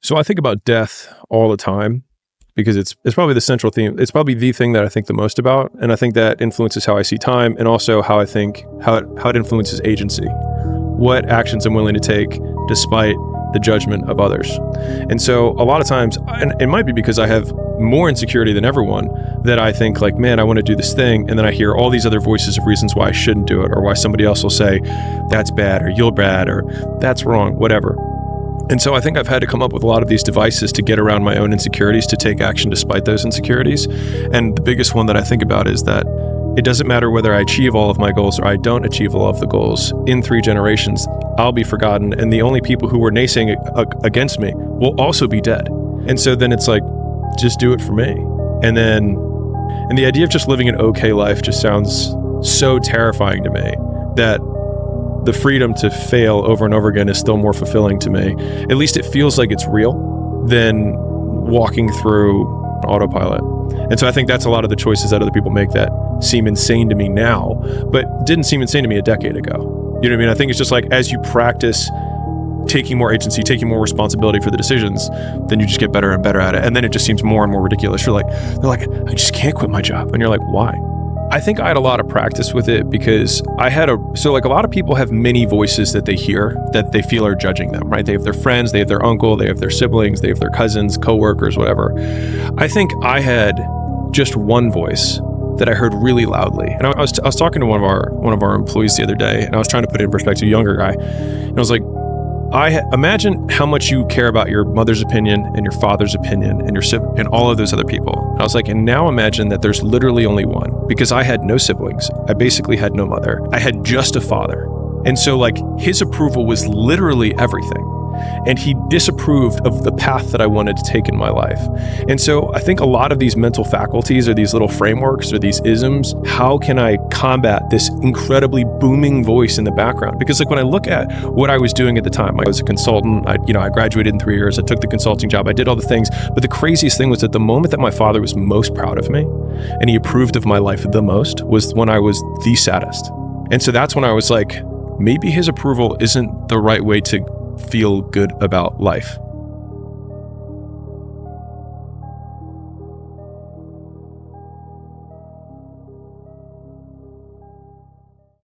So I think about death all the time because it's probably the central theme. It's probably the thing that I think the most about. And I think that influences how I see time and also how I think, how it influences agency. What actions I'm willing to take despite the judgment of others. And so a lot of times, and it might be because I have more insecurity than everyone, that I think like, man, I want to do this thing. And then I hear all these other voices of reasons why I shouldn't do it, or why somebody else will say, that's bad, or you're bad, or that's wrong, whatever. And so I think I've had to come up with a lot of these devices to get around my own insecurities, to take action despite those insecurities. And the biggest one that I think about is that it doesn't matter whether I achieve all of my goals or I don't achieve all of the goals. In 3 generations, I'll be forgotten, and the only people who were naysaying against me will also be dead. And so then it's like, just do it for me. And the idea of just living an okay life just sounds so terrifying to me that the freedom to fail over and over again is still more fulfilling to me. At least it feels like it's real than walking through autopilot. And so I think that's a lot of the choices that other people make that seem insane to me now, but didn't seem insane to me a decade ago. You know what I mean? I think it's just like, as you practice taking more agency, taking more responsibility for the decisions, then you just get better and better at it. And then it just seems more and more ridiculous. They're like, I just can't quit my job. And you're like, why? I think I had a lot of practice with it because so like a lot of people have many voices that they hear that they feel are judging them, right? They have their friends, they have their uncle, they have their siblings, they have their cousins, coworkers, whatever. I think I had just one voice that I heard really loudly. And I was talking to one of our employees the other day, and I was trying to put it in perspective, a younger guy. And I was like, imagine how much you care about your mother's opinion and your father's opinion and and all of those other people. And I was like, and now imagine that there's literally only one, because I had no siblings. I basically had no mother. I had just a father. And so like his approval was literally everything. And he disapproved of the path that I wanted to take in my life. And so I think a lot of these mental faculties or these little frameworks or these isms, how can I combat this incredibly booming voice in the background? Because like when I look at what I was doing at the time, I was a consultant, I graduated in 3 years, I took the consulting job, I did all the things. But the craziest thing was that the moment that my father was most proud of me and he approved of my life the most was when I was the saddest. And so that's when I was like, maybe his approval isn't the right way to feel good about life.